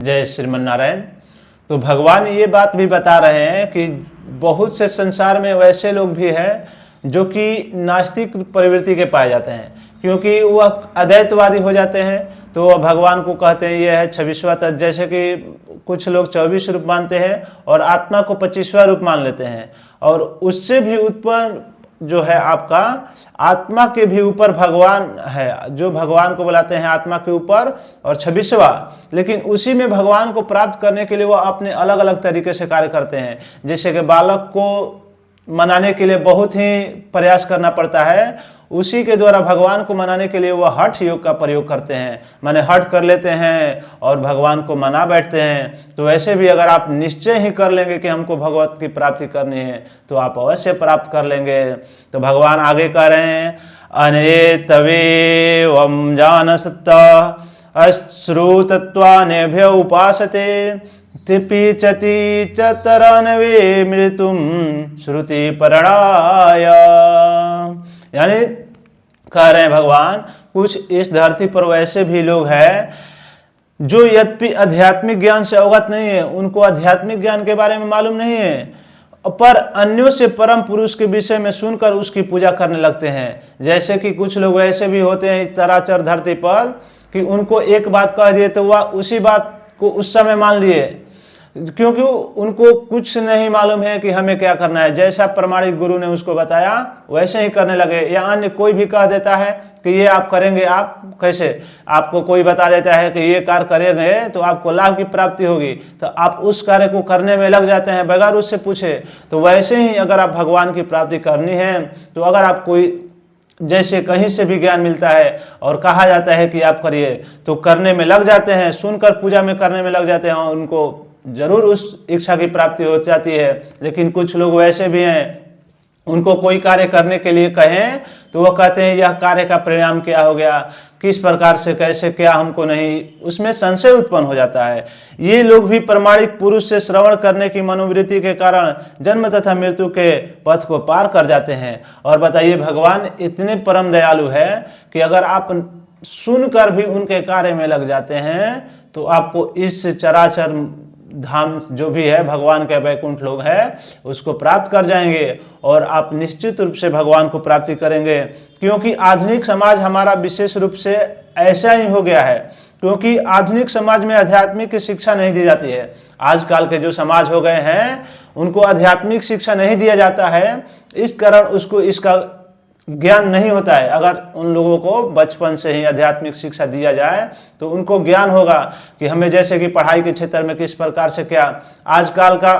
जय श्रीमन नारायण। तो भगवान ये बात भी बता रहे हैं कि बहुत से संसार में वैसे लोग भी हैं जो कि नास्तिक प्रवृत्ति के पाए जाते हैं, क्योंकि वह अद्वैतवादी हो जाते हैं तो वह भगवान को कहते हैं ये है 26वां तत्व। जैसे कि कुछ लोग 24 रूप मानते हैं और आत्मा को 25वां रूप मान लेते हैं, और उससे भी उत्पन्न जो है आपका आत्मा के भी ऊपर भगवान है, जो भगवान को बुलाते हैं आत्मा के ऊपर और 26वां। लेकिन उसी में भगवान को प्राप्त करने के लिए वो अपने अलग अलग तरीके से कार्य करते हैं। जैसे कि बालक को मनाने के लिए बहुत ही प्रयास करना पड़ता है, उसी के द्वारा भगवान को मनाने के लिए वह हठ योग का प्रयोग करते हैं, माने हठ कर लेते हैं और भगवान को मना बैठते हैं। तो वैसे भी अगर आप निश्चय ही कर लेंगे कि हमको भगवत की प्राप्ति करनी है तो आप अवश्य प्राप्त कर लेंगे। तो भगवान आगे कह रहे हैं अने तवे वम जानसत अश्रुतत्वानेभ्य उपासते तिपीचति चतरनवे मृत्युम श्रुति परणाय। यानी कह रहे हैं भगवान, कुछ इस धरती पर वैसे भी लोग हैं जो यद्यपि आध्यात्मिक ज्ञान से अवगत नहीं है, उनको आध्यात्मिक ज्ञान के बारे में मालूम नहीं है, पर अन्यों से परम पुरुष के विषय में सुनकर उसकी पूजा करने लगते हैं। जैसे कि कुछ लोग वैसे भी होते हैं इस चराचर धरती पर कि उनको एक बात कह दिए तो वह उसी बात को उस समय मान लिए, क्योंकि उनको कुछ नहीं मालूम है कि हमें क्या करना है। जैसा प्रमाणिक गुरु ने उसको बताया वैसे ही करने लगे। या अन्य कोई भी कह देता है कि ये आप करेंगे, आप कैसे, आपको कोई बता देता है कि ये कार्य करेंगे तो आपको लाभ की प्राप्ति होगी, तो आप उस कार्य को करने में लग जाते हैं बगैर उससे पूछे। तो वैसे ही अगर आप भगवान की प्राप्ति करनी है तो अगर आप कोई जैसे कहीं से भी ज्ञान मिलता है और कहा जाता है कि आप करिए तो करने में लग जाते हैं, सुनकर पूजा में करने में लग जाते हैं, उनको जरूर उस इच्छा की प्राप्ति हो जाती है। लेकिन कुछ लोग वैसे भी हैं, उनको कोई कार्य करने के लिए कहें तो वो कहते हैं यह कार्य का परिणाम क्या हो गया, किस प्रकार से, कैसे, क्या, हमको नहीं, उसमें संशय उत्पन्न हो जाता है। ये लोग भी प्रमाणिक पुरुष से श्रवण करने की मनोवृत्ति के कारण जन्म तथा मृत्यु के पथ को पार कर जाते हैं। और बताइए, भगवान इतने परम दयालु है कि अगर आप सुनकर भी उनके कार्य में लग जाते हैं तो आपको इस चराचर धाम जो भी है भगवान के वैकुंठ लोग है उसको प्राप्त कर जाएंगे और आप निश्चित रूप से भगवान को प्राप्ति करेंगे। क्योंकि आधुनिक समाज हमारा विशेष रूप से ऐसा ही हो गया है, क्योंकि आधुनिक समाज में आध्यात्मिक की शिक्षा नहीं दी जाती है। आजकल के जो समाज हो गए हैं उनको आध्यात्मिक शिक्षा नहीं दिया जाता है, इस कारण उसको इसका ज्ञान नहीं होता है। अगर उन लोगों को बचपन से ही आध्यात्मिक शिक्षा दिया जाए तो उनको ज्ञान होगा कि हमें, जैसे कि पढ़ाई के क्षेत्र में किस प्रकार से क्या, आजकल का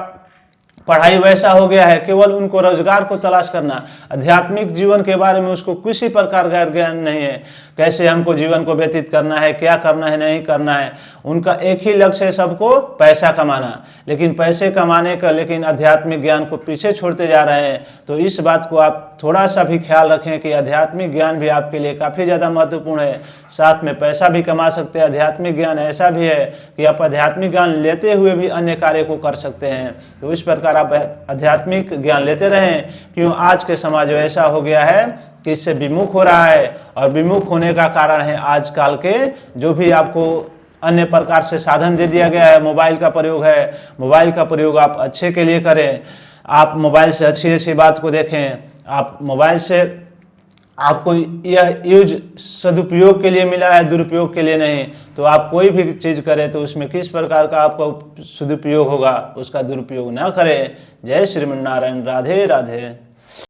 पढ़ाई वैसा हो गया है केवल उनको रोजगार को तलाश करना, आध्यात्मिक जीवन के बारे में उसको किसी प्रकार का ज्ञान नहीं है, कैसे हमको जीवन को व्यतीत करना है, क्या करना है, नहीं करना है। उनका एक ही लक्ष्य है, सबको पैसा कमाना, लेकिन पैसे कमाने का लेकिन आध्यात्मिक ज्ञान को पीछे छोड़ते जा रहे हैं। तो इस बात को आप थोड़ा सा भी ख्याल रखें कि आध्यात्मिक ज्ञान भी आपके लिए काफ़ी ज़्यादा महत्वपूर्ण है, साथ में पैसा भी कमा सकते हैं। आध्यात्मिक ज्ञान ऐसा भी है कि आप आध्यात्मिक ज्ञान लेते हुए भी अन्य कार्य को कर सकते हैं। तो इस प्रकार आप आध्यात्मिक ज्ञान लेते रहें, क्यों आज के समाज ऐसा हो गया है कि इससे विमुख हो रहा है, और विमुख होने का कारण है आजकल के जो भी आपको अन्य प्रकार से साधन दे दिया गया है। मोबाइल का प्रयोग है, मोबाइल का प्रयोग आप अच्छे के लिए करें, आप मोबाइल से अच्छी अच्छी बात को देखें, आप मोबाइल से आपको यह यूज सदुपयोग के लिए मिला है, दुरुपयोग के लिए नहीं। तो आप कोई भी चीज़ करें तो उसमें किस प्रकार का आपको सदुपयोग होगा, उसका दुरुपयोग ना करें। जय श्रीमन नारायण। राधे राधे।